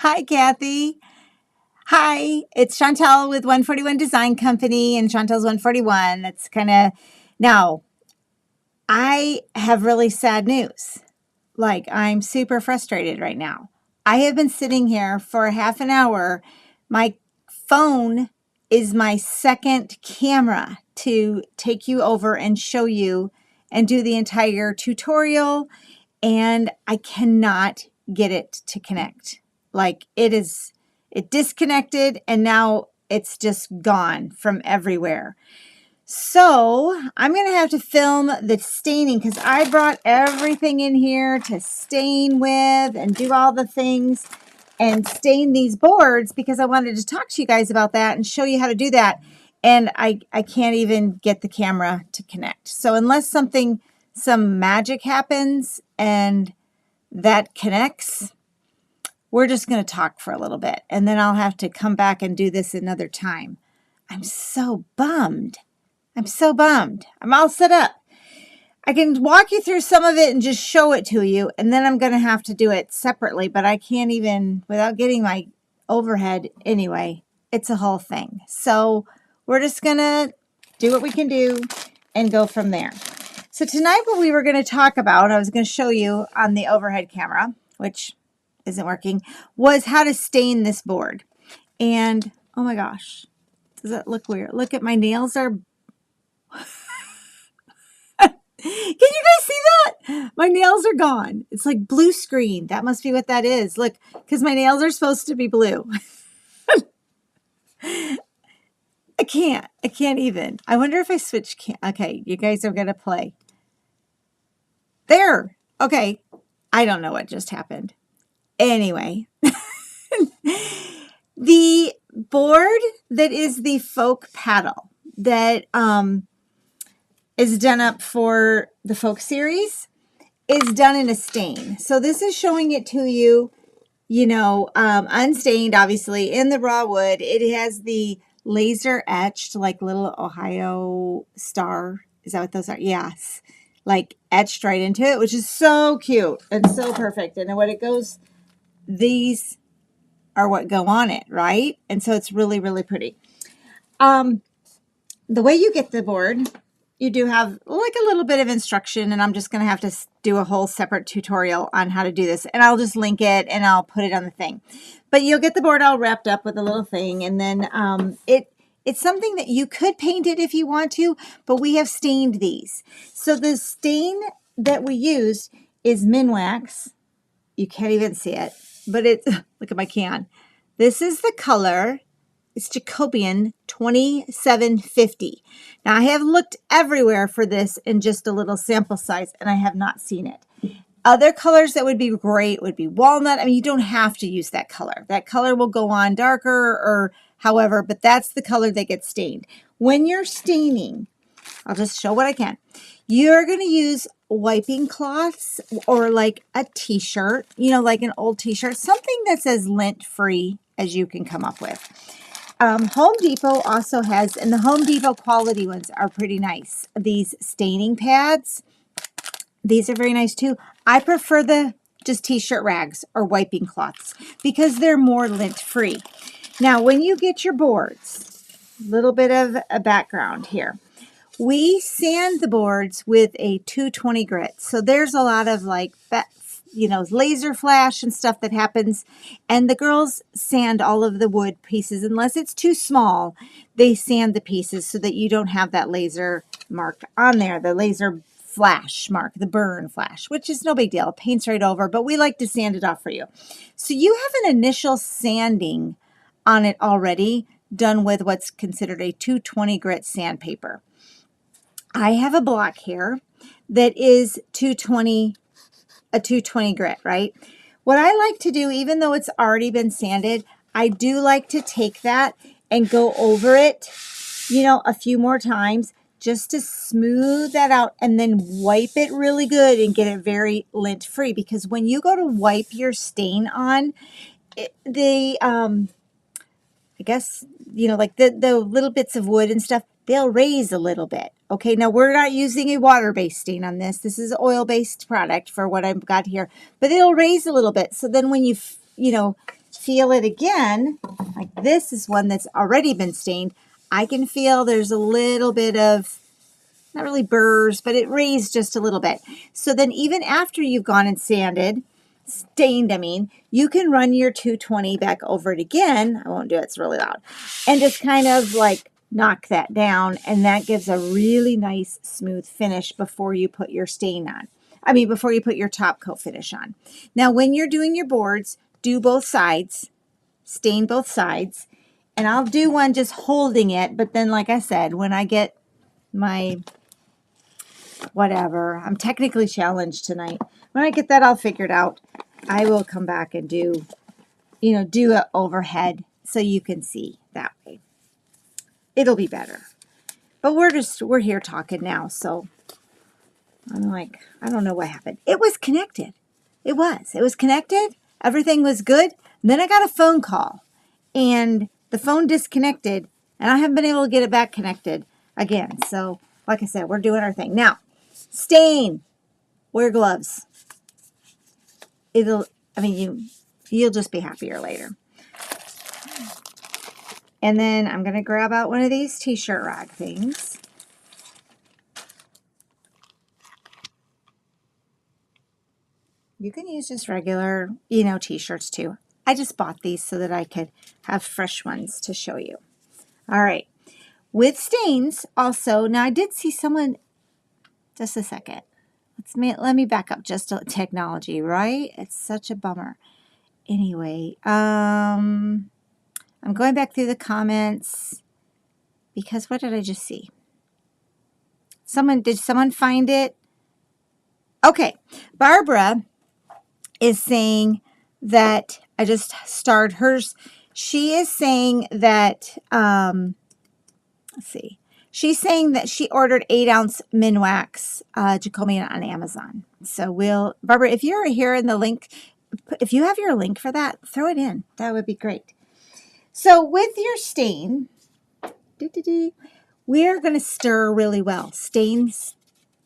Hi, Kathy. Hi, it's Chantelle with 141 Design Company and Chantelle's 141. That's kind of now, I have really sad news. Like, I'm super frustrated right now. I have been sitting here for half an hour. My phone is my second camera to take you over and show you and do the entire tutorial, and I cannot get it to connect. Like, it disconnected and now it's just gone from everywhere. So I'm going to have to film the staining because I brought everything in here to stain with and do all the things and stain these boards because I wanted to talk to you guys about that and show you how to do that. And I can't even get the camera to connect. So unless some magic happens and that connects, we're just going to talk for a little bit. And then I'll have to come back and do this another time. I'm so bummed. I'm all set up. I can walk you through some of it and just show it to you, and then I'm going to have to do it separately, but I can't even without getting my overhead anyway. It's a whole thing. So we're just going to do what we can do and go from there. So tonight what we were going to talk about, I was going to show you on the overhead camera, which isn't working, was how to stain this board. And oh my gosh, does that look weird? Look at my nails are Can you guys see that? My nails are gone. It's like blue screen. That must be what that is. Look, because my nails are supposed to be blue. I can't even. I wonder if I switch. Okay, you guys are going to play. There. Okay. I don't know what just happened. Anyway. The board that is the folk paddle that is done up for the folk series is done in a stain. So this is showing it to you, unstained, obviously, in the raw wood. It has the laser etched, like little Ohio star. Is that what those are? Yes. Like etched right into it, which is so cute and so perfect. And when it goes, these are what go on it, right? And so it's really, really pretty. The way you get the board, you do have like a little bit of instruction, and I'm just going to have to do a whole separate tutorial on how to do this, and I'll just link it and I'll put it on the thing. But you'll get the board all wrapped up with a little thing, and then it's something that you could paint it if you want to, but we have stained these. So the stain that we used is Minwax. You can't even see it, but it's, look at my can. This is the color. It's Jacobian 2750. Now, I have looked everywhere for this in just a little sample size, and I have not seen it. Other colors that would be great would be walnut. I mean, you don't have to use that color. That color will go on darker or however, but that's the color that gets stained. When you're staining, I'll just show what I can. You're going to use wiping cloths or like a t-shirt, like an old t-shirt, something that's as lint-free as you can come up with. Home Depot also has, and the Home Depot quality ones are pretty nice. These staining pads, these are very nice too. I prefer the just t-shirt rags or wiping cloths because they're more lint-free. Now, when you get your boards, a little bit of a background here. We sand the boards with a 220 grit. So there's a lot of like laser flash and stuff that happens, and the girls sand all of the wood pieces unless it's too small. They sand the pieces so that you don't have that laser mark on there, the laser flash mark, the burn flash, which is no big deal. It paints right over, but we like to sand it off for you. So you have an initial sanding on it already done with what's considered a 220 grit sandpaper. I have a block here that is a 220 grit, right? What I like to do, even though it's already been sanded, I do like to take that and go over it, a few more times just to smooth that out and then wipe it really good and get it very lint free. Because when you go to wipe your stain on, I guess, like the little bits of wood and stuff, they'll raise a little bit. Okay, now we're not using a water-based stain on this. This is an oil-based product for what I've got here, but it'll raise a little bit. So then when you feel it again, like this is one that's already been stained, I can feel there's a little bit of, not really burrs, but it raised just a little bit. So then even after you've gone and stained, I mean, you can run your 220 back over it again. I won't do it, it's really loud. And just kind of like knock that down, and that gives a really nice smooth finish before you put your stain on. I mean, before you put your top coat finish on. Now, when you're doing your boards, do both sides, stain both sides, and I'll do one just holding it, but then like I said, when I get my whatever, I'm technically challenged tonight. When I get that all figured out, I will come back and do it overhead so you can see that way. It'll be better. But we're here talking now, so I'm like, I don't know what happened. It was connected. It was connected. Everything was good. And then I got a phone call and the phone disconnected and I haven't been able to get it back connected again. So like I said, we're doing our thing. Now, stain, wear gloves. You'll just be happier later. And then I'm going to grab out one of these t-shirt rag things. You can use just regular, t-shirts too. I just bought these so that I could have fresh ones to show you. All right. With stains also, now I did see someone, just a second. Let me back up just to technology, right? It's such a bummer. Anyway, I'm going back through the comments because what did I just see? Did someone find it? Okay. Barbara is saying that I just starred hers. She is saying that, let's see. She's saying that she ordered 8-ounce Minwax Jacobian on Amazon. So Barbara, if you're here in the link, if you have your link for that, throw it in. That would be great. So with your stain, we're going to stir really well. Stains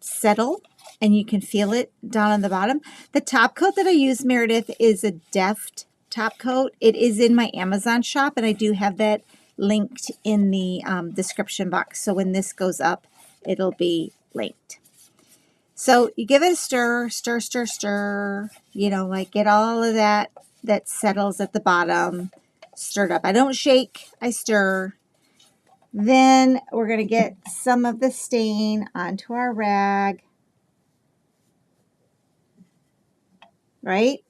settle, and you can feel it down on the bottom. The top coat that I use, Meredith, is a Deft top coat. It is in my Amazon shop, and I do have that linked in the description box. So when this goes up, it'll be linked. So you give it a stir, stir, stir, stir, like get all of that settles at the bottom stirred up. I don't shake, I stir. Then we're going to get some of the stain onto our rag. Right?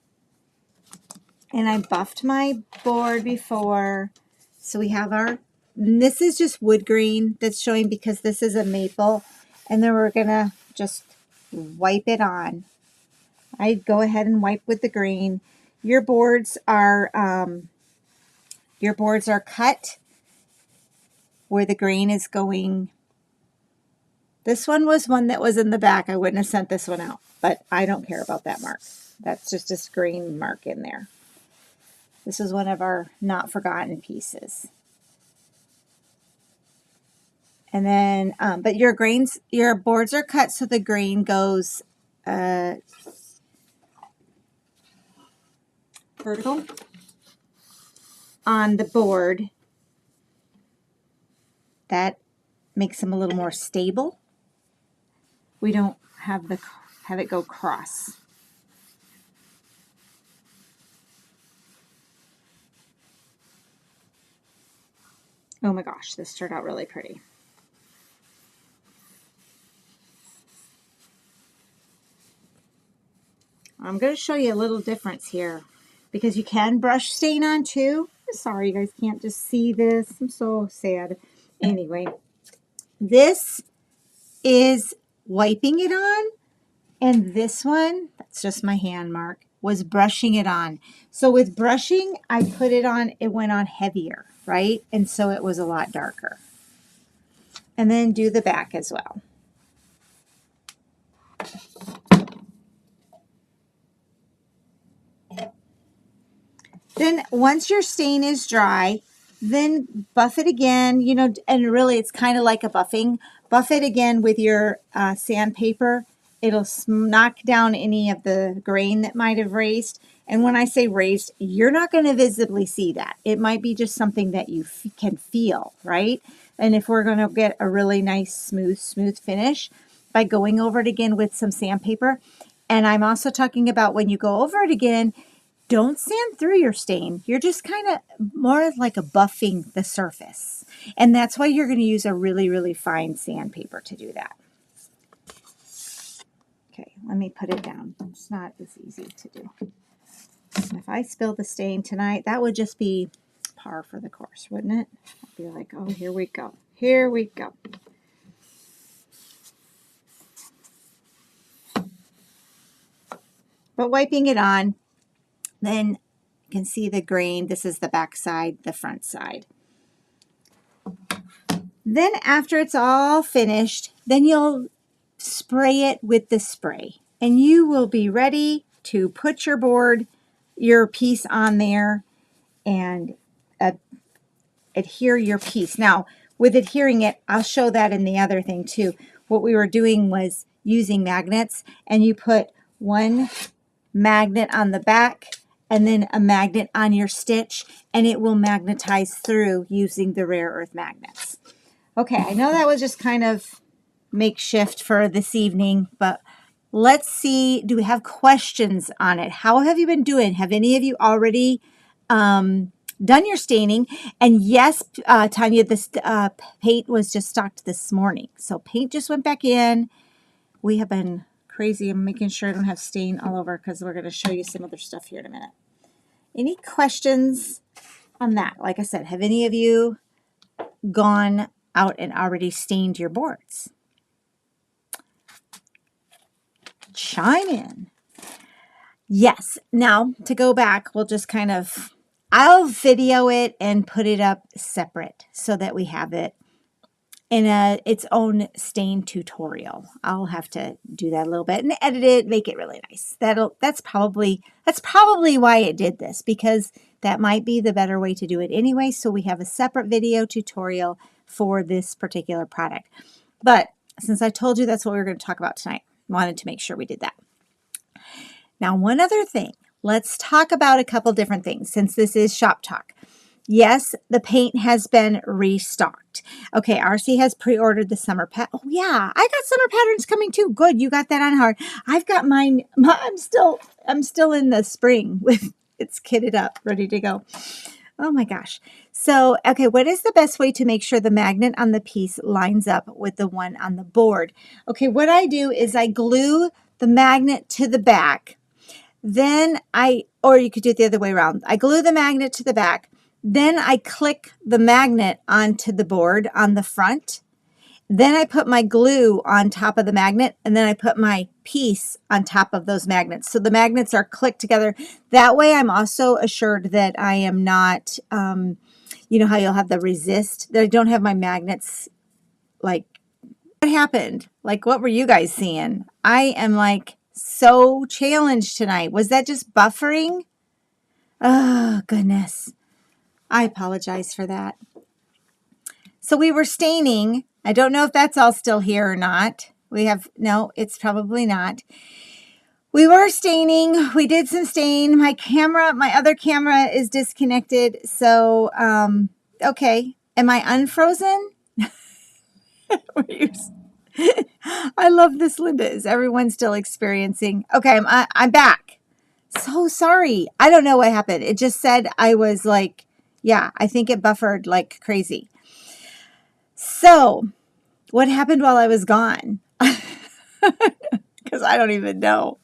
And I buffed my board before. So we have this is just wood grain that's showing because this is a maple. And then we're going to just wipe it on. I'd go ahead and wipe with the green. Your boards are cut where the grain is going. This one was one that was in the back. I wouldn't have sent this one out, but I don't care about that mark. That's just a green mark in there. This is one of our not forgotten pieces. And then, but your boards are cut so the grain goes vertical on the board. That makes them a little more stable. We don't have it go cross. Oh my gosh, this turned out really pretty. I'm going to show you a little difference here because you can brush stain on too. I'm sorry you guys can't just see this. I'm so sad. Anyway, this is wiping it on, and this one, that's just my hand mark, was brushing it on. So with brushing, I put it on, it went on heavier, right? And so it was a lot darker. And then do the back as well. Then once your stain is dry, then buff it again, and really it's kind of like a buffing. Buff it again with your sandpaper It'll knock down any of the grain that might have raised. And when I say raised, you're not going to visibly see that. It might be just something that you can feel, right? And if we're going to get a really nice, smooth finish by going over it again with some sandpaper. And I'm also talking about when you go over it again, don't sand through your stain. You're just kind of more like a buffing the surface. And that's why you're going to use a really, really fine sandpaper to do that. Okay, let me put it down. It's not as easy to do. If I spill the stain tonight, that would just be par for the course, wouldn't it? I'd be like, oh, here we go. Here we go. But wiping it on, then you can see the grain. This is the back side, the front side. Then after it's all finished, then you'll spray it with the spray. And you will be ready to put your board, your piece on there and adhere your piece. Now, with adhering it, I'll show that in the other thing too. What we were doing was using magnets, and you put one magnet on the back and then a magnet on your stitch, and it will magnetize through using the rare earth magnets. Okay, I know that was just kind of makeshift for this evening, but let's see, do we have questions on it? How have you been doing? Have any of you already done your staining? And yes, Tanya, this paint was just stocked this morning. So paint just went back in. We have been crazy. I'm making sure I don't have stain all over because we're going to show you some other stuff here in a minute. Any questions on that? Like I said, have any of you gone out and already stained your boards? Chime in. Yes. Now to go back, we'll just kind of, I'll video it and put it up separate so that we have it in its own stain tutorial. I'll have to do that a little bit and edit it, make it really nice. That's probably why it did this, because that might be the better way to do it anyway. So we have a separate video tutorial for this particular product. But since I told you that's what we were going to talk about tonight, wanted to make sure we did that. Now, one other thing, let's talk about a couple different things since this is shop talk. Yes, the paint has been restocked. Okay, RC has pre-ordered the summer oh yeah, I got summer patterns coming too. Good, you got that on hard. I've got mine. I'm still in the spring with it's kitted up, ready to go. Oh my gosh. So, okay, what is the best way to make sure the magnet on the piece lines up with the one on the board? Okay, what I do is I glue the magnet to the back. Then or you could do it the other way around. I glue the magnet to the back. Then I click the magnet onto the board on the front. Then I put my glue on top of the magnet, and then I put my piece on top of those magnets. So the magnets are clicked together. That way I'm also assured that I am not, you know how you'll have the resist, that I don't have my magnets like, what happened? Like, what were you guys seeing? I am like so challenged tonight. Was that just buffering? Oh, goodness. I apologize for that. So we were staining. I don't know if that's all still here or not. No, it's probably not. We were staining. We did some stain. My other camera is disconnected. So, okay. Am I unfrozen? I love this, Linda. Is everyone still experiencing? Okay, I'm back. So sorry. I don't know what happened. It just said I was like, yeah, I think it buffered like crazy. So what happened while I was gone? Because I don't even know.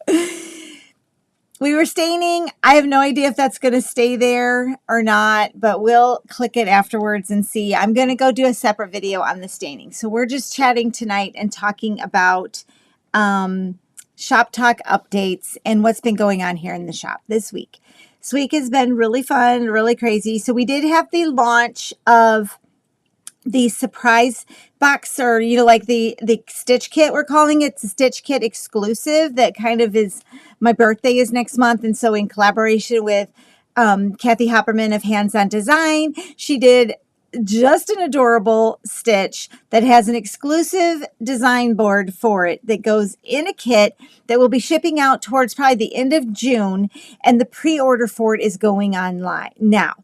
We were staining. I have no idea if that's going to stay there or not, but we'll click it afterwards and see. I'm going to go do a separate video on the staining. So we're just chatting tonight and talking about shop talk updates and what's been going on here in the shop this week. This week has been really fun, really crazy. So we did have the launch of the surprise box, or, you know, like the stitch kit, we're calling it the stitch kit exclusive. That kind of is, my birthday is next month. And so in collaboration with Kathy Hopperman of Hands on Design, she did just an adorable stitch that has an exclusive design board for it that goes in a kit that will be shipping out towards probably the end of June, and the pre-order for it is going online now.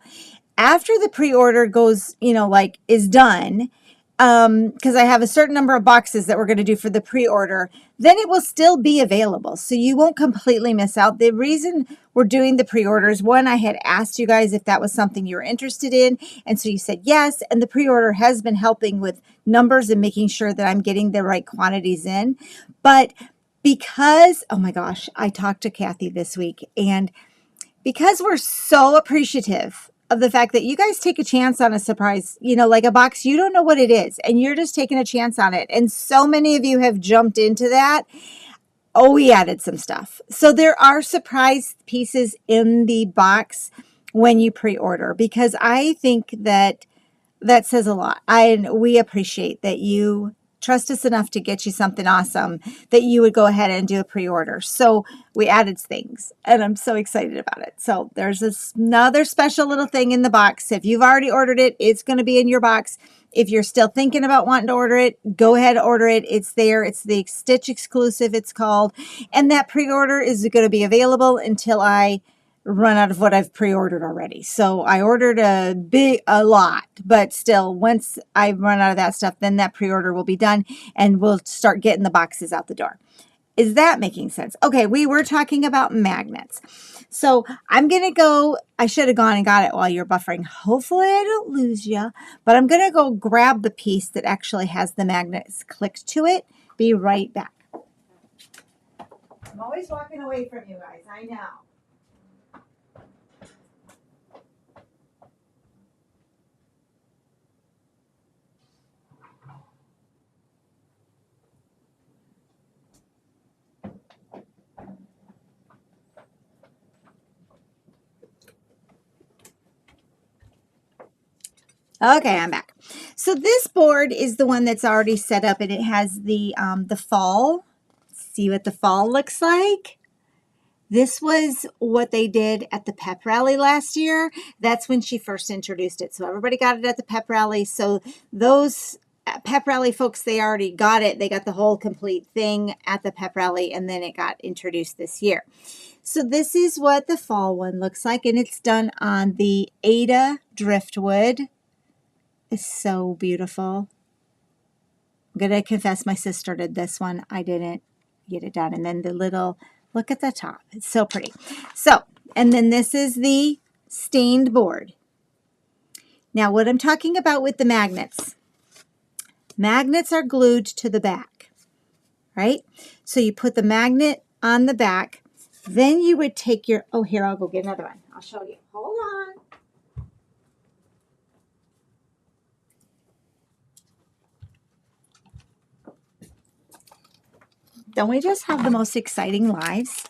After the pre-order goes, like is done, because I have a certain number of boxes that we're going to do for the pre-order, then it will still be available. So you won't completely miss out. The reason we're doing the pre-orders, one, I had asked you guys if that was something you were interested in. And so you said yes. And the pre-order has been helping with numbers and making sure that I'm getting the right quantities in. But because, oh my gosh, I talked to Kathy this week, and because we're so appreciative of the fact that you guys take a chance on a surprise, like a box, you don't know what it is, and you're just taking a chance on it. And so many of you have jumped into that. Oh, we added some stuff. So there are surprise pieces in the box when you pre-order, because I think that says a lot. We appreciate that you trust us enough to get you something awesome that you would go ahead and do a pre-order. So we added things, and I'm so excited about it. So there's another special little thing in the box. If you've already ordered it, it's going to be in your box. If you're still thinking about wanting to order it, go ahead, order it. It's there. It's the Stitch exclusive, it's called. And that pre-order is going to be available until I run out of what I've pre-ordered already. So I ordered a lot, but still, once I run out of that stuff, then that pre-order will be done and we'll start getting the boxes out the door. Is that making sense? Okay, we were talking about magnets. So I'm going to go, I should have gone and got it while you're buffering. Hopefully I don't lose you, but I'm going to go grab the piece that actually has the magnets clicked to it. Be right back. I'm always walking away from you guys, I know. Okay, I'm back. So this board is the one that's already set up, and it has the fall. See what the fall looks like? This was what they did at the pep rally last year. That's when she first introduced it. So everybody got it at the pep rally. So those pep rally folks, they already got it. They got the whole complete thing at the pep rally, and then it got introduced this year. So this is what the fall one looks like, and it's done on the Ada driftwood. It's so beautiful. I'm going to confess my sister did this one. I didn't get it done. And then the little, look at the top. It's so pretty. So, and then this is the stained board. Now, what I'm talking about with the magnets. Magnets are glued to the back, right? So you put the magnet on the back. Then you would take your, oh, here, I'll go get another one. I'll show you. Hold on. Don't we just have the most exciting lives?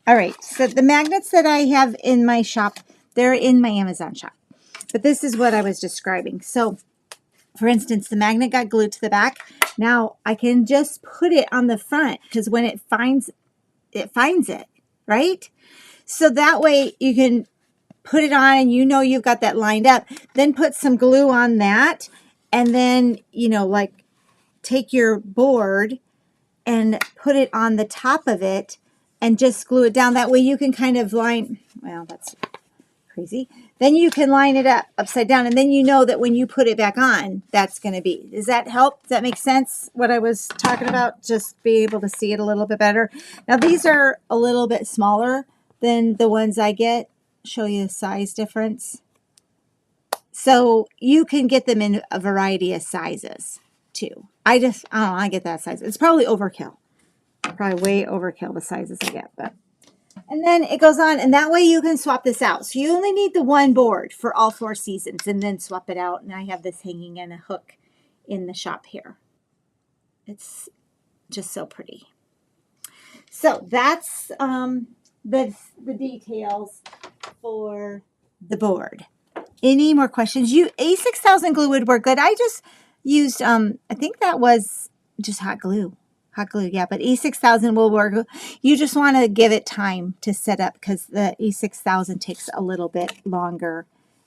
All right, so the magnets that I have in my shop, they're in my Amazon shop. But this is what I was describing. So, for instance, the magnet got glued to the back. Now, I can just put it on the front because when it finds it, right? So that way you can put it on and you've got that lined up. Then put some glue on that, and then, like, take your board and put it on the top of it and just glue it down. That way you can kind of line, well, that's crazy. Then you can line it up upside down, and then you know that when you put it back on, that's going to be. Does that help? Does that make sense, what I was talking about? Just be able to see it a little bit better. Now, these are a little bit smaller than the ones I get. Show you the size difference. So you can get them in a variety of sizes too. I don't know, I get that size. It's probably overkill. Probably way overkill the sizes I get. But and then it goes on, and that way you can swap this out. So you only need the one board for all 4 seasons, and then swap it out. And I have this hanging in a hook in the shop here. It's just so pretty. So that's the details for the board. Any more questions? A6000 glue would work good. I just used, I think that was just hot glue. Hot glue, yeah, but E6000 will work. You just want to give it time to set up because the E6000 takes a little bit longer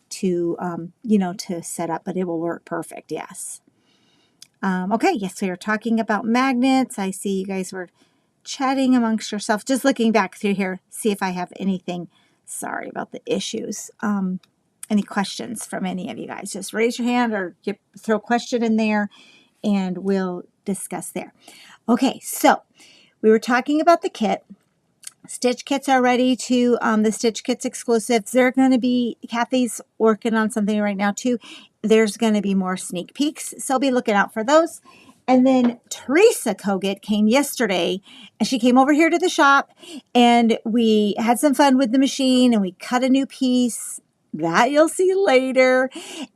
to, to set up, but it will work perfect. Yes. Okay. Yes. We were talking about magnets. I see you guys were chatting amongst yourself, just looking back through here, see if I have anything. Sorry about the issues. Any questions from any of you guys, just raise your hand or throw a question in there and we'll discuss there. Okay, so we were talking about the kit. Stitch kits are ready to, the Stitch Kits exclusives. They're going to be, Kathy's working on something right now too. There's going to be more sneak peeks, so be looking out for those. And then Teresa Kogut came yesterday, and she came over here to the shop, and we had some fun with the machine, and we cut a new piece. That you'll see later.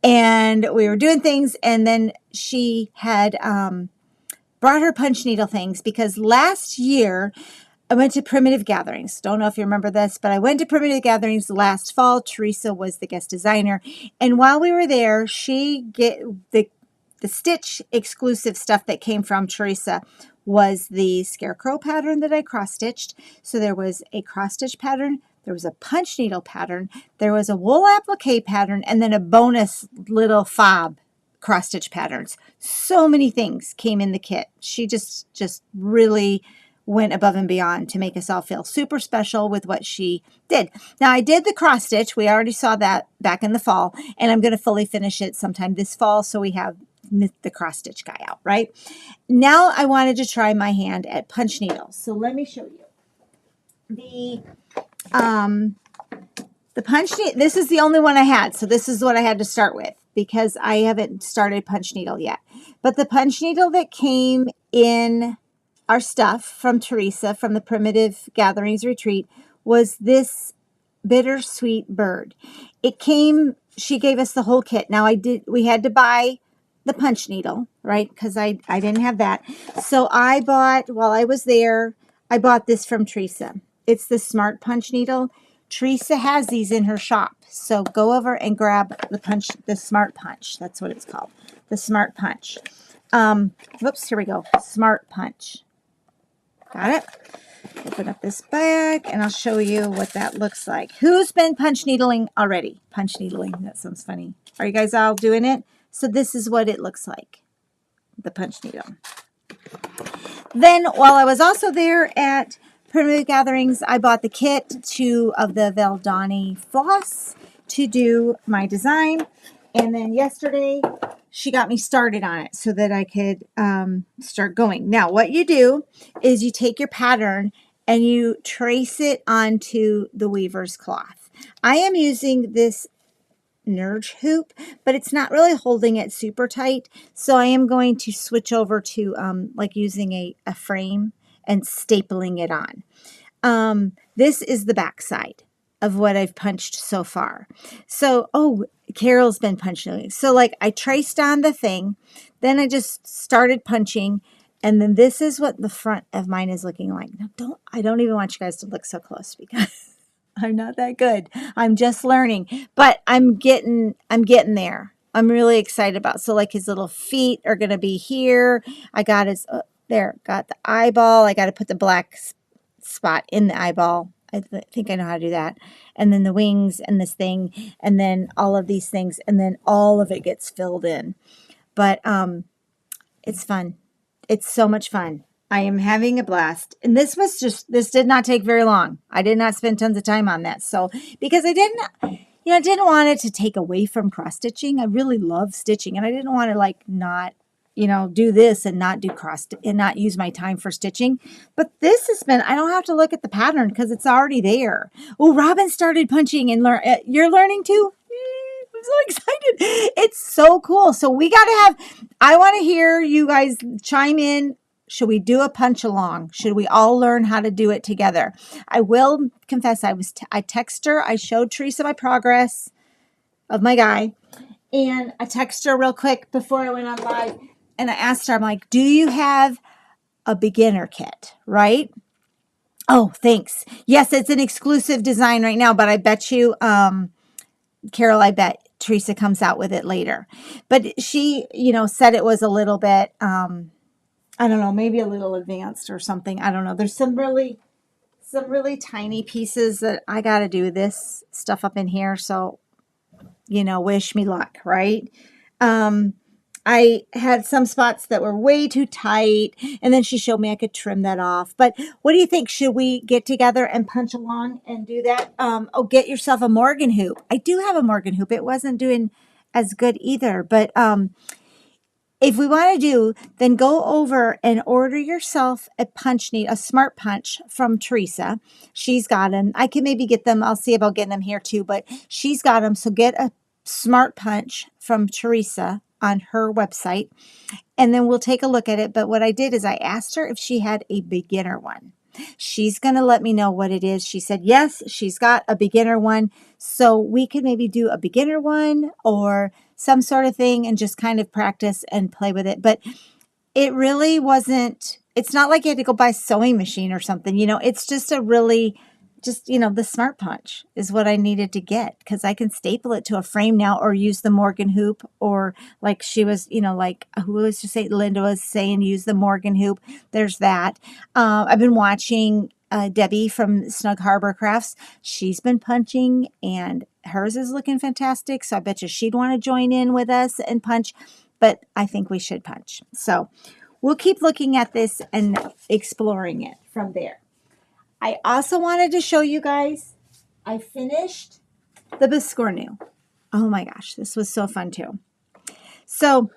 And we were doing things, and then she had brought her punch needle things because last year I went to Primitive Gatherings. Don't know if you remember this, but I went to Primitive Gatherings last fall. Teresa was the guest designer. And while we were there, the Stitch exclusive stuff that came from Teresa was the scarecrow pattern that I cross-stitched. So there was a cross-stitch pattern, there was a punch needle pattern, there was a wool applique pattern, and then a bonus little fob cross-stitch patterns. So many things came in the kit. She just really went above and beyond to make us all feel super special with what she did. Now, I did the cross stitch. We already saw that back in the fall, and I'm going to fully finish it sometime this fall, so we have the cross stitch guy out, right? Now, I wanted to try my hand at punch needles. So let me show you. The punch needle, this is the only one I had, so this is what I had to start with because I haven't started punch needle yet. But the punch needle that came in our stuff from Teresa from the Primitive Gatherings Retreat was this bittersweet bird. It came, she gave us the whole kit. Now we had to buy the punch needle, right? Because I didn't have that. So I bought, while I was there, I bought this from Teresa. It's the Smart Punch Needle. Teresa has these in her shop. So go over and grab the Smart Punch. That's what it's called. The Smart Punch. Whoops, here we go. Smart Punch. Got it? Open up this bag and I'll show you what that looks like. Who's been punch needling already? Punch needling, that sounds funny. Are you guys all doing it? So this is what it looks like, the punch needle. Then while I was also there at Primitive Gatherings, I bought the kit of the Valdani floss to do my design. And then yesterday, she got me started on it so that I could start going. Now, what you do is you take your pattern and you trace it onto the weaver's cloth. I am using this Nurge hoop, but it's not really holding it super tight. So I am going to switch over to like using a frame and stapling it on. This is the back side of what I've punched so far. So, oh, Carol's been punching. So like I traced on the thing, then I just started punching, and then this is what the front of mine is looking like. Now I don't even want you guys to look so close because I'm not that good. I'm just learning, but I'm getting there. I'm really excited about. So like his little feet are going to be here. I got his, got the eyeball. I got to put the black spot in the eyeball. I think I know how to do that. And then the wings and this thing, and then all of these things, and then all of it gets filled in. But it's fun. It's so much fun. I am having a blast. And this did not take very long. I did not spend tons of time on that. So, because I didn't want it to take away from cross stitching. I really love stitching, and I didn't want to like not, do this and not do and not use my time for stitching. But this has been, I don't have to look at the pattern because it's already there. Oh, Robin started punching and you're learning too? I'm so excited. It's so cool. So I want to hear you guys chime in. Should we do a punch along? Should we all learn how to do it together? I will confess, I texted her. I showed Teresa my progress of my guy. And I texted her real quick before I went on live. And I asked her, I'm like, do you have a beginner kit, right? Oh, thanks. Yes, it's an exclusive design right now, but I bet you, Carol, I bet Teresa comes out with it later. But she, said it was a little bit, I don't know, maybe a little advanced or something. I don't know. There's some really tiny pieces that I got to do this stuff up in here. So, you know, wish me luck, right? I had some spots that were way too tight, and then she showed me I could trim that off. But what do you think? Should we get together and punch along and do that? Oh, get yourself a Morgan hoop. I do have a Morgan hoop. It wasn't doing as good either, but if we want to do, then go over and order yourself a punch needle, a smart punch from Teresa. She's got them. I can maybe get them. I'll see about getting them here too, but she's got them. So get a smart punch from Teresa on her website, and then we'll take a look at it. But what I did is I asked her if she had a beginner one. She's going to let me know what it is. She said, yes, she's got a beginner one. So we could maybe do a beginner one or some sort of thing and just kind of practice and play with it. But it really wasn't, it's not like you had to go buy a sewing machine or something, you know, it's just a really, just, you know, the smart punch is what I needed to get, because I can staple it to a frame now or use the Morgan hoop, or like she was, you know, like who was to say, Linda was saying, use the Morgan hoop. There's that. I've been watching Debbie from Snug Harbor Crafts. She's been punching and hers is looking fantastic. So I bet you she'd want to join in with us and punch, but I think we should punch. So we'll keep looking at this and exploring it from there. I also wanted to show you guys, I finished the Biscornu. Oh my gosh, this was so fun too. So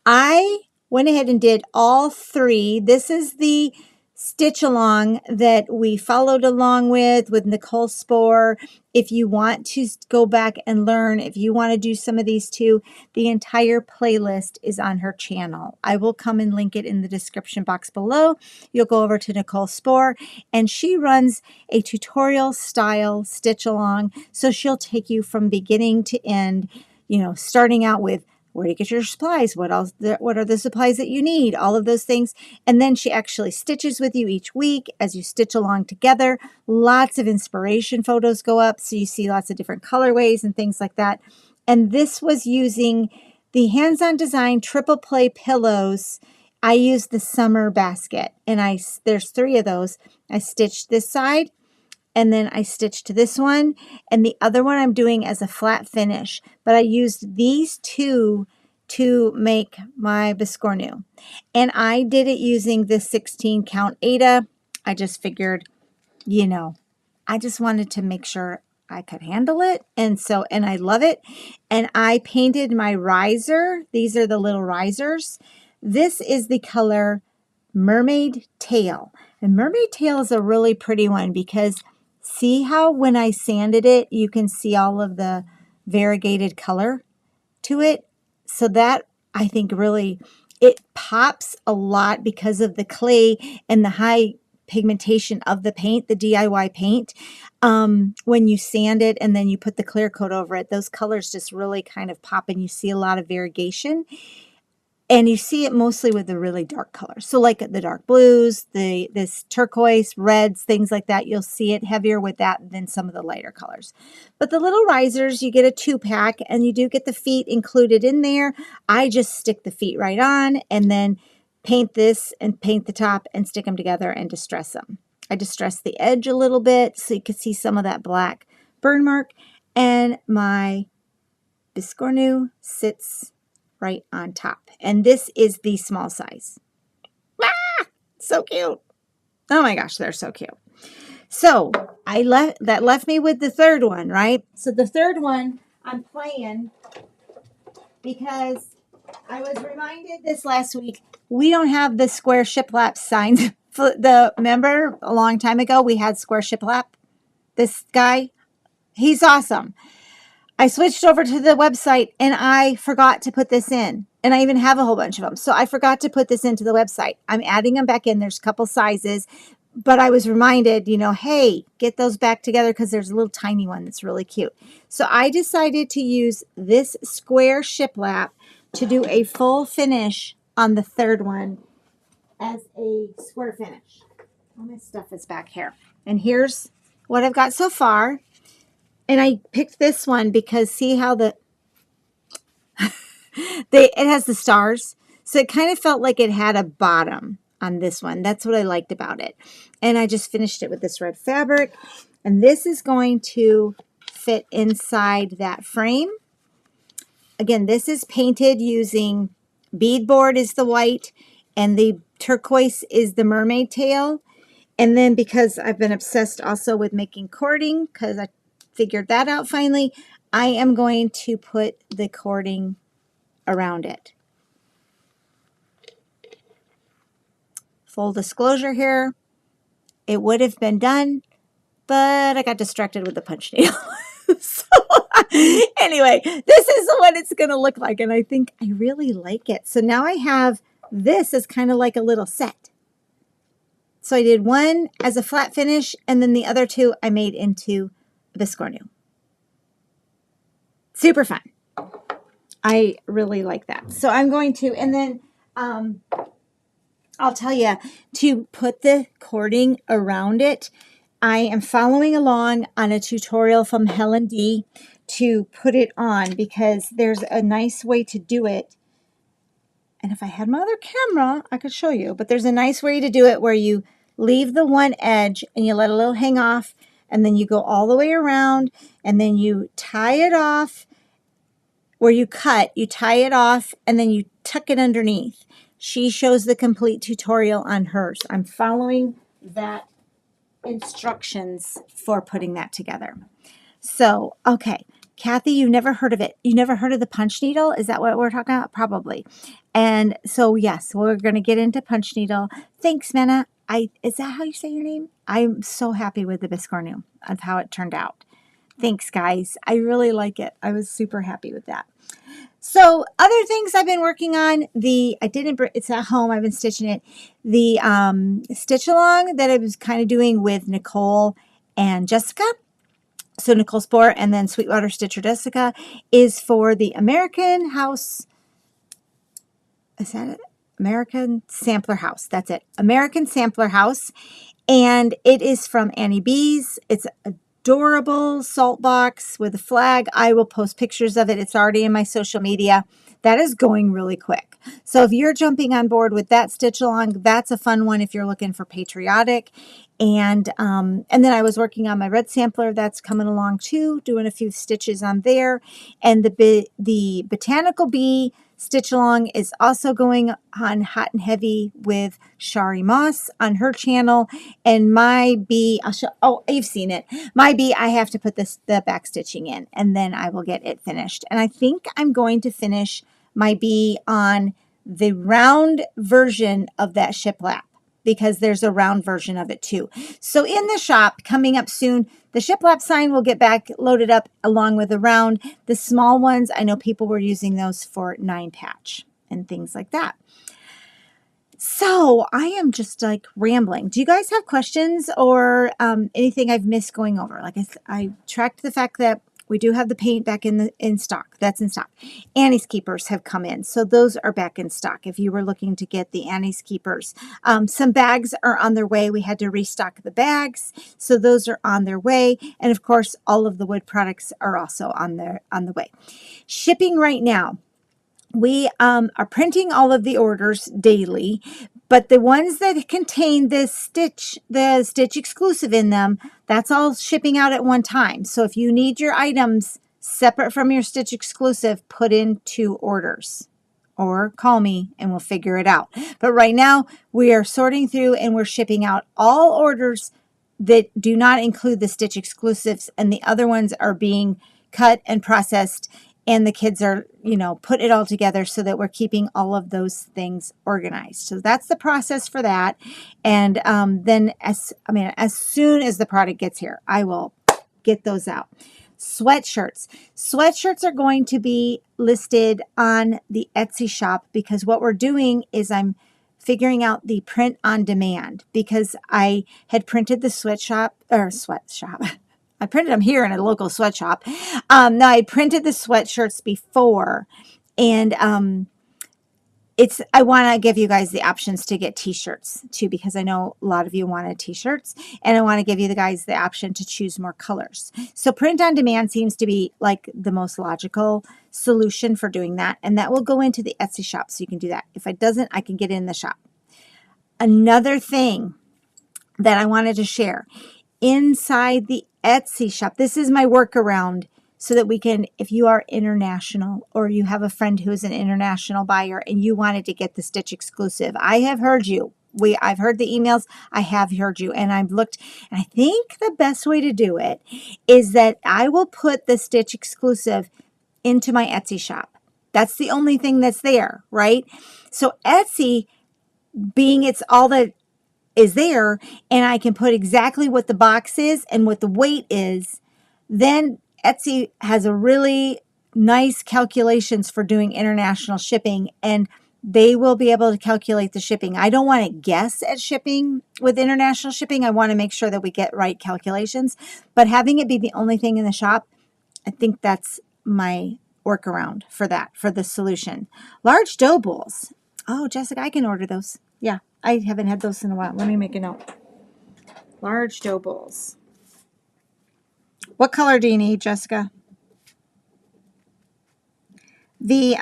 I went ahead and did all three. This is the stitch along that we followed along with Nicole Spohr. If you want to go back and learn, if you want to do some of these too, the entire playlist is on her channel. I will come and link it in the description box below. You'll go over to Nicole Spohr, and she runs a tutorial style stitch along. So she'll take you from beginning to end, you know, starting out with where do you get your supplies? What else? What are the supplies that you need? All of those things. And then she actually stitches with you each week as you stitch along together. Lots of inspiration photos go up, so you see lots of different colorways and things like that. And this was using the Hands-On Design Triple Play pillows. I used the summer basket, and there's 3 of those. I stitched this side, and then I stitched to this one, and the other one I'm doing as a flat finish. But I used these 2 to make my Biscornu. And I did it using the 16 count Aida. I just figured, you know, I just wanted to make sure I could handle it. And I love it. And I painted my riser. These are the little risers. This is the color Mermaid Tail. And Mermaid Tail is a really pretty one because see how when I sanded it, you can see all of the variegated color to it. So that, I think, really, it pops a lot because of the clay and the high pigmentation of the paint, the DIY paint. When you sand it and then you put the clear coat over it, those colors just really kind of pop, and you see a lot of variegation. And you see it mostly with the really dark colors. So like the dark blues, this turquoise, reds, things like that. You'll see it heavier with that than some of the lighter colors. But the little risers, you get a 2-pack, and you do get the feet included in there. I just stick the feet right on and then paint this and paint the top and stick them together and distress them. I distress the edge a little bit so you can see some of that black burn mark. And my Biscornu sits right on top. And this is the small size. Ah, so cute. Oh my gosh, they're so cute. So that left me with the third one, right? So the third one I'm playing because I was reminded this last week, we don't have the square shiplap signs. Remember a long time ago we had square shiplap? This guy, he's awesome. I switched over to the website and I forgot to put this in. And I even have a whole bunch of them. So I forgot to put this into the website. I'm adding them back in. There's a couple sizes. But I was reminded, you know, hey, get those back together because there's a little tiny one that's really cute. So I decided to use this square shiplap to do a full finish on the third one as a square finish. All my stuff is back here. And here's what I've got so far. And I picked this one because see how it has the stars. So it kind of felt like it had a bottom on this one. That's what I liked about it. And I just finished it with this red fabric. And this is going to fit inside that frame. Again, this is painted using beadboard is the white, and the turquoise is the mermaid tail. And then because I've been obsessed also with making cording, because I figured that out finally, I am going to put the cording around it. Full disclosure here, it would have been done, but I got distracted with the punch needle. So anyway, this is what it's going to look like, and I think I really like it. So now I have this as kind of like a little set. So I did one as a flat finish, and then the other two I made into a Biscornu. Super fun. I really like that. So I'm going to, and then I'll tell you, to put the cording around it, I am following along on a tutorial from Helen D to put it on, because there's a nice way to do it. And if I had my other camera, I could show you, but there's a nice way to do it where you leave the one edge and you let a little hang off, and then you go all the way around, and then you tie it off where you cut, you tie it off, and then you tuck it underneath. She shows the complete tutorial on hers. I'm following that instructions for putting that together. So, okay, Kathy, you've never heard of it. You never heard of the punch needle? Is that what we're talking about? Probably. And so, yes, we're going to get into punch needle. Thanks, Mena. Is that how you say your name? I'm so happy with the Biscornu of how it turned out. Thanks, guys. I really like it. I was super happy with that. So other things I've been working on, it's at home, I've been stitching it. The stitch along that I was kind of doing with Nicole and Jessica. So Nicole Sport and then Sweetwater Stitcher Jessica is for the American House. Is that it? American Sampler House. That's it. American Sampler House. And it is from Annie B's. It's adorable salt box with a flag. I will post pictures of it. It's already in my social media. That is going really quick. So if you're jumping on board with that stitch along, that's a fun one if you're looking for patriotic. And then I was working on my red sampler. That's coming along too, doing a few stitches on there. And the Botanical Bee stitch along is also going on hot and heavy with Shari Moss on her channel. And my bee, I'll show, oh, you've seen it. My bee, I have to put the back stitching in, and then I will get it finished. And I think I'm going to finish my bee on the round version of that shiplap, because there's a round version of it too. So in the shop coming up soon, the shiplap sign will get back loaded up along with the round. The small ones, I know people were using those for 9-patch and things like that. So I am just like rambling. Do you guys have questions or anything I've missed going over? Like I tracked the fact that we do have the paint back in stock. That's in stock. Annie's Keepers have come in. So those are back in stock if you were looking to get the Annie's Keepers. Some bags are on their way. We had to restock the bags. So those are on their way. And of course, all of the wood products are also on the way. Shipping right now. We are printing all of the orders daily, but the ones that contain the stitch exclusive in them, that's all shipping out at one time. So if you need your items separate from your stitch exclusive, put in 2 orders or call me and we'll figure it out. But right now we are sorting through and we're shipping out all orders that do not include the stitch exclusives, and the other ones are being cut and processed. And the kids are, put it all together so that we're keeping all of those things organized. So that's the process for that. And then as soon as the product gets here, I will get those out. Sweatshirts. Sweatshirts are going to be listed on the Etsy shop, because what we're doing is I'm figuring out the print on demand, because I had printed the sweatshop. I printed them here in a local sweatshop. Now I printed the sweatshirts before, and I want to give you guys the options to get t-shirts too, because I know a lot of you wanted t-shirts, and I want to give you guys the option to choose more colors. So print on demand seems to be like the most logical solution for doing that, and that will go into the Etsy shop, so you can do that. If it doesn't, I can get it in the shop. Another thing that I wanted to share. inside the Etsy shop. This is my workaround so that we can, if you are international or you have a friend who is an international buyer and you wanted to get the Stitch exclusive, I have heard you. I've heard the emails. I have heard you, and I've looked, and I think the best way to do it is that I will put the Stitch exclusive into my Etsy shop. That's the only thing that's there, right? So Etsy, being it's all that is there, and I can put exactly what the box is and what the weight is, then Etsy has a really nice calculations for doing international shipping, and they will be able to calculate the shipping. I don't want to guess at shipping with international shipping. I want to make sure that we get right calculations, but having it be the only thing in the shop, I think that's my workaround for that, for the solution. Large dough bowls. Oh, Jessica, I can order those. Yeah, I haven't had those in a while. Let me make a note. Large dough bowls. What color do you need, Jessica? The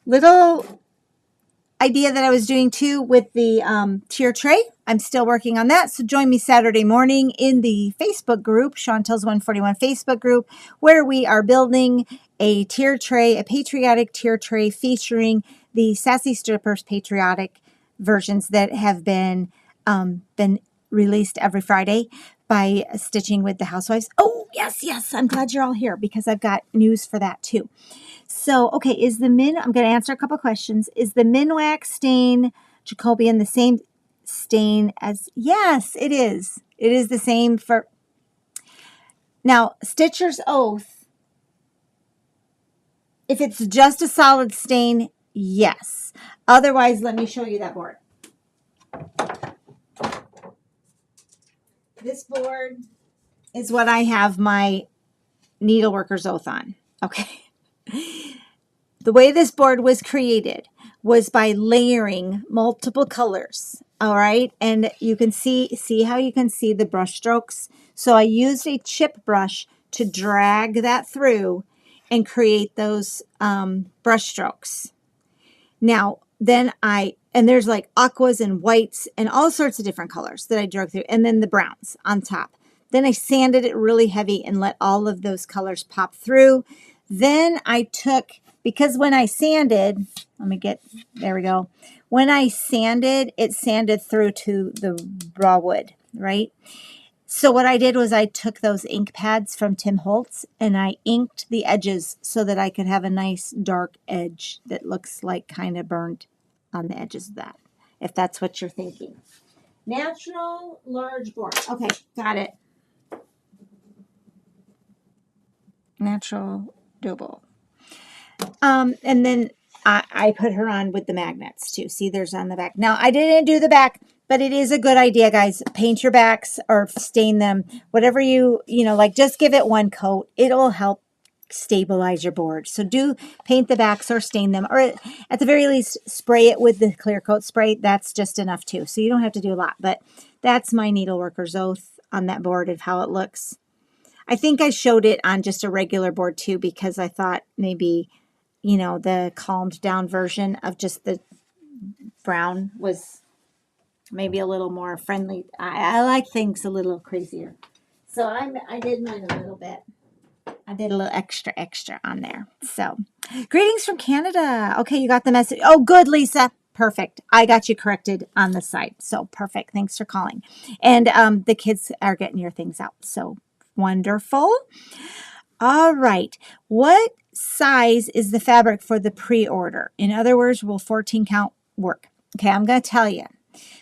little idea that I was doing too with the tier tray, I'm still working on that. So join me Saturday morning in the Facebook group, Chantelle's 141 Facebook group, where we are building a tier tray, a patriotic tier tray featuring the Sassy Strippers patriotic versions that have been released every Friday by Stitching with the Housewives. Oh, yes. I'm glad you're all here because I've got news for that too. So, okay, I'm going to answer a couple questions. Is the Minwax stain Jacobian the same stain as, yes, it is. It is the same for, now, Stitcher's Oath, if it's just a solid stain, yes. Otherwise, let me show you that board. This board is what I have my Needleworker's Oath on. Okay. The way this board was created was by layering multiple colors. All right. And you can see how you can see the brush strokes. So I used a chip brush to drag that through and create those brush strokes. Now, and there's like aquas and whites and all sorts of different colors that I drug through, and then the browns on top. Then I sanded it really heavy and let all of those colors pop through. Then I took, because when I sanded, there we go. When I sanded, it sanded through to the raw wood, right? So what I did was I took those ink pads from Tim Holtz and I inked the edges so that I could have a nice dark edge that looks like kind of burnt on the edges of that, if that's what you're thinking. Natural large board. Okay, got it. Natural double. And then I put her on with the magnets too. See, there's on the back. Now, I didn't do the back, but it is a good idea, guys. Paint your backs or stain them. Whatever like just give it one coat. It'll help stabilize your board. So do paint the backs or stain them, or at the very least, spray it with the clear coat spray. That's just enough too. So you don't have to do a lot, but that's my Needleworker's Oath on that board of how it looks. I think I showed it on just a regular board too, because I thought maybe, the calmed down version of just the brown was maybe a little more friendly. I like things a little crazier. So I did mine a little bit. I did a little extra on there. So, greetings from Canada. Okay, you got the message. Oh, good, Lisa. Perfect. I got you corrected on the site. So, perfect. Thanks for calling. And the kids are getting your things out. So, wonderful. All right. What size is the fabric for the pre-order? In other words, will 14 count work? Okay, I'm going to tell you.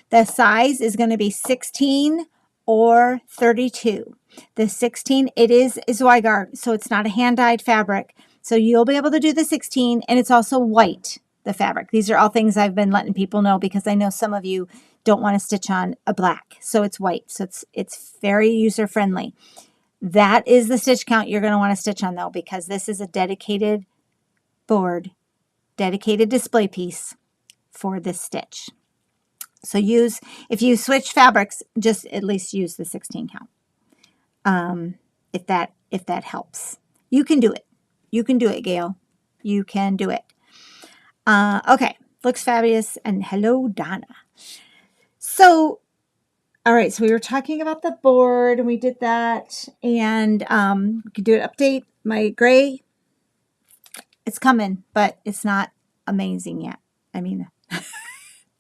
The size is going to be 16 or 32. The 16, it is Zweigart, so it's not a hand-dyed fabric. So you'll be able to do the 16, and it's also white, the fabric. These are all things I've been letting people know because I know some of you don't want to stitch on a black, so it's white. So it's very user-friendly. That is the stitch count you're going to want to stitch on, though, because this is a dedicated board, dedicated display piece for this stitch. So if you switch fabrics, just at least use the 16 count. If that helps. You can do it. You can do it, Gail. You can do it. Okay. Looks fabulous. And hello, Donna. So All right, so we were talking about the board, and we did that, and we could do an update. My gray, it's coming, but it's not amazing yet. I mean,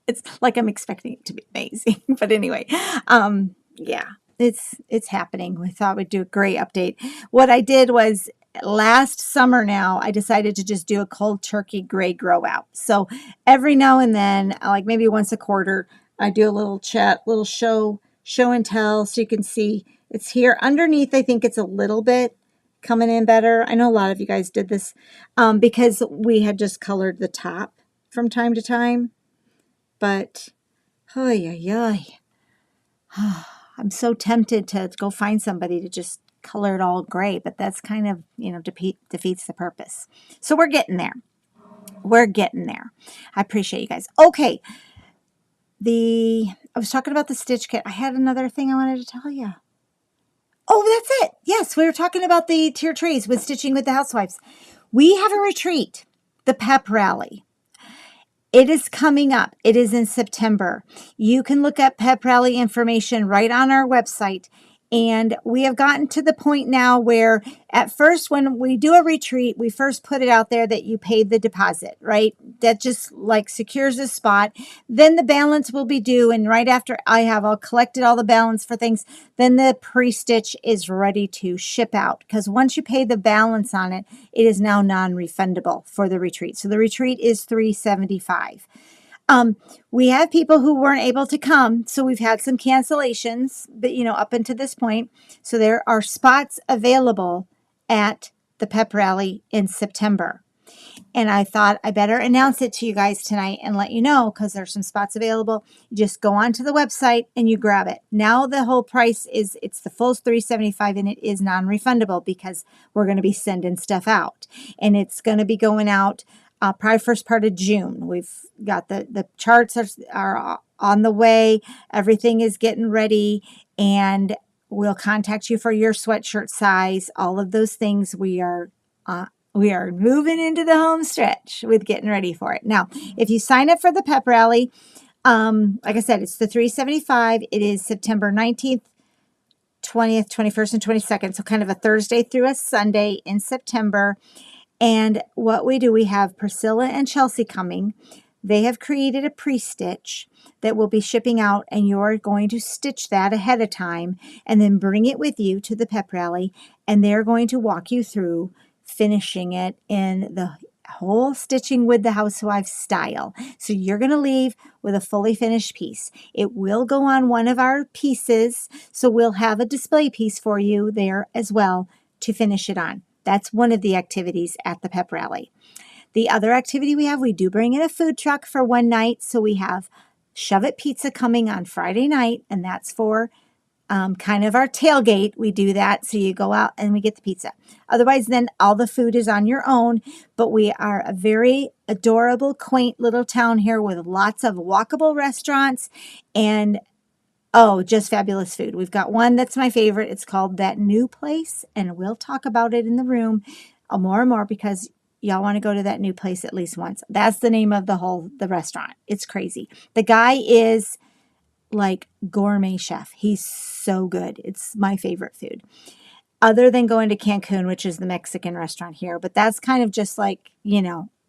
it's like I'm expecting it to be amazing, but anyway, yeah, it's happening. We thought we'd do a gray update. What I did was last summer now, I decided to just do a cold turkey gray grow out. So every now and then, like maybe once a quarter, I do a little chat, little show and tell, so you can see it's here underneath. I think it's a little bit coming in better. I know a lot of you guys did this because we had just colored the top from time to time. But, I'm so tempted to go find somebody to just color it all gray, but that's kind of, defeats the purpose. So we're getting there. We're getting there. I appreciate you guys. Okay. I was talking about the stitch kit. I had another thing I wanted to tell you. Oh, that's it. Yes, we were talking about the tier trays with Stitching with the Housewives. We have a retreat, the pep rally. It is coming up. It is in September. You can look up pep rally information right on our website. And we have gotten to the point now where at first when we do a retreat, we first put it out there that you paid the deposit, right? That just like secures a spot. Then the balance will be due. And right after I have all collected all the balance for things, then the pre-stitch is ready to ship out. Because once you pay the balance on it, it is now non-refundable for the retreat. So the retreat is $375. We have people who weren't able to come, so we've had some cancellations, but up until this point. So there are spots available at the pep rally in September. And I thought I better announce it to you guys tonight and let you know because there's some spots available. You just go onto the website and you grab it. Now the whole price it's the full $375 and it is non-refundable because we're going to be sending stuff out. And it's going to be going out probably first part of June. We've got the charts are on the way. Everything is getting ready, and we'll contact you for your sweatshirt size. All of those things we are moving into the home stretch with getting ready for it. Now, if you sign up for the pep rally, like I said, it's the $375. It is September 19th, 20th, 21st, and 22nd. So kind of a Thursday through a Sunday in September. And what we do, we have Priscilla and Chelsea coming. They have created a pre-stitch that will be shipping out, and you're going to stitch that ahead of time and then bring it with you to the pep rally, and they're going to walk you through finishing it in the whole Stitching with the Housewife style. So you're going to leave with a fully finished piece. It will go on one of our pieces, so we'll have a display piece for you there as well to finish it on. That's one of the activities at the pep rally. The other activity we do bring in a food truck for one night. So we have Shove It Pizza coming on Friday night, and that's for kind of our tailgate. We do that. So you go out and we get the pizza. Otherwise, then all the food is on your own. But we are a very adorable, quaint little town here with lots of walkable restaurants and just fabulous food. We've got one that's my favorite. It's called That New Place, and we'll talk about it in the room more and more because y'all want to go to that new place at least once. That's the name of the restaurant. It's crazy. The guy is like gourmet chef. He's so good. It's my favorite food. Other than going to Cancun, which is the Mexican restaurant here, but that's kind of just like,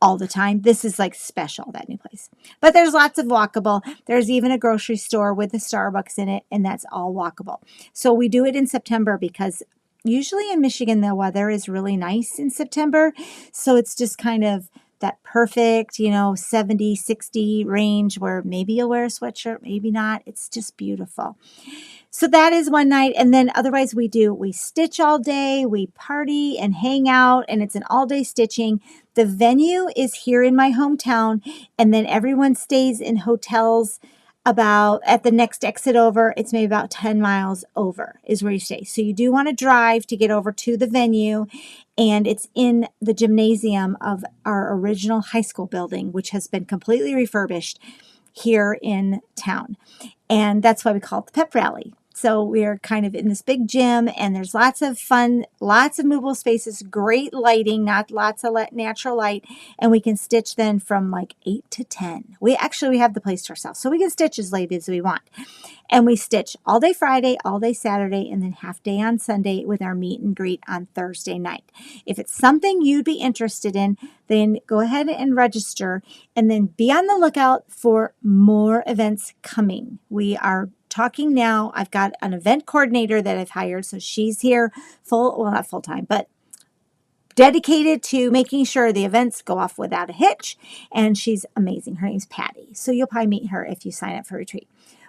all the time. This is like special, that new place. But there's lots of walkable. There's even a grocery store with a Starbucks in it, and that's all walkable. So we do it in September because usually in Michigan, the weather is really nice in September. So it's just kind of that perfect, 70, 60 range where maybe you'll wear a sweatshirt, maybe not. It's just beautiful. So that is one night. And then otherwise we stitch all day, we party and hang out, and it's an all day stitching. The venue is here in my hometown, and then everyone stays in hotels at the next exit over. It's maybe about 10 miles over is where you stay. So you do want to drive to get over to the venue, and it's in the gymnasium of our original high school building, which has been completely refurbished here in town. And that's why we call it the pep rally. So we're kind of in this big gym, and there's lots of fun, lots of movable spaces, great lighting, not lots of natural light, and we can stitch then from like 8 to 10. We have the place to ourselves, so we can stitch as late as we want. And we stitch all day Friday, all day Saturday, and then half day on Sunday with our meet and greet on Thursday night. If it's something you'd be interested in, then go ahead and register, and then be on the lookout for more events coming. We are talking now. I've got an event coordinator that I've hired, so she's here not full time, but dedicated to making sure the events go off without a hitch, and she's amazing. Her name's Patty, so you'll probably meet her if you sign up for retreat.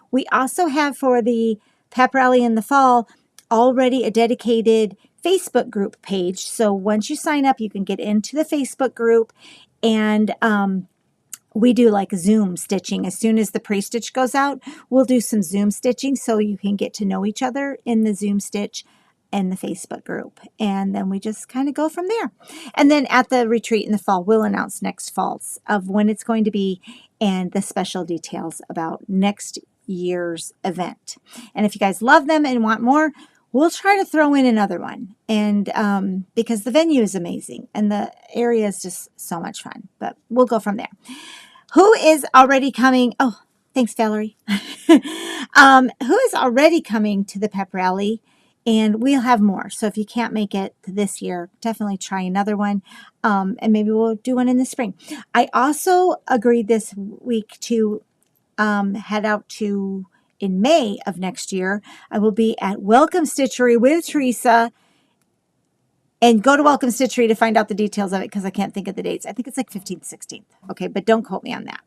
We also have for the pep rally in the fall already a dedicated Facebook group page. So once you sign up, you can get into the Facebook group, and we do like Zoom stitching. As soon as the pre-stitch goes out, we'll do some Zoom stitching so you can get to know each other in the Zoom stitch and the Facebook group. And then we just kind of go from there. And then at the retreat in the fall, we'll announce next falls of when it's going to be and the special details about next year's event. And if you guys love them and want more, we'll try to throw in another one. And because the venue is amazing and the area is just so much fun, but we'll go from there. Who is already coming? Oh, thanks, Valerie. Who is already coming to the pep rally? And we'll have more. So if you can't make it this year, definitely try another one. And maybe we'll do one in the spring. I also agreed this week to head out to, in May of next year, I will be at Welcome Stitchery with Teresa. And go to Welcome Stitchery to find out the details of it, because I can't think of the dates. I think it's like 15th, 16th. Okay, but don't quote me on that.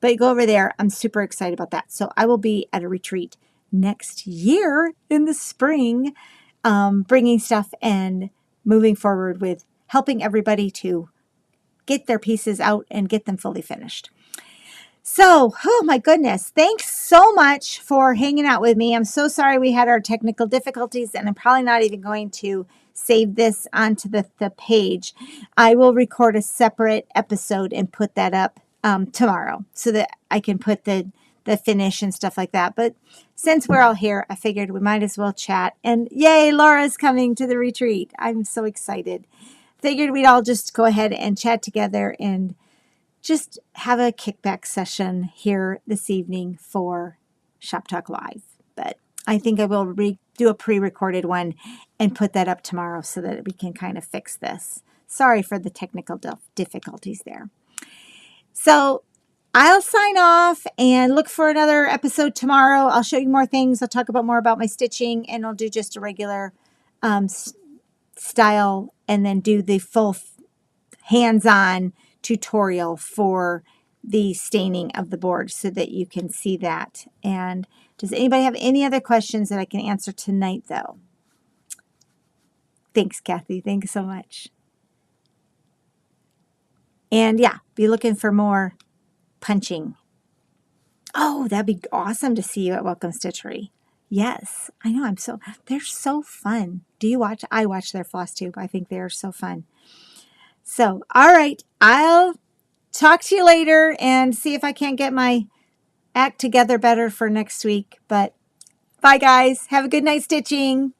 But go over there. I'm super excited about that. So I will be at a retreat next year in the spring, bringing stuff and moving forward with helping everybody to get their pieces out and get them fully finished. So, oh my goodness, thanks so much for hanging out with me. I'm so sorry we had our technical difficulties, and I'm probably not even going to save this onto the page. I will record a separate episode and put that up tomorrow so that I can put the finish and stuff like that. But since we're all here, I figured we might as well chat. And yay, Laura's coming to the retreat. I'm so excited. Figured we'd all just go ahead and chat together and just have a kickback session here this evening for Shop Talk Live. But I think I will do a pre-recorded one and put that up tomorrow so that we can kind of fix this. Sorry for the technical difficulties there. So I'll sign off and look for another episode tomorrow. I'll show you more things. I'll talk about more about my stitching, and I'll do just a regular style, and then do the full hands-on tutorial for the staining of the board so that you can see that. And does anybody have any other questions that I can answer tonight, though? Thanks, Kathy. Thanks so much. And yeah, be looking for more punching. Oh, that'd be awesome to see you at Welcome Stitchery. Yes, I know. They're so fun. Do you watch? I watch their floss tube. I think they're so fun. So, all right, I'll talk to you later and see if I can't get my act together better for next week. But bye, guys. Have a good night stitching.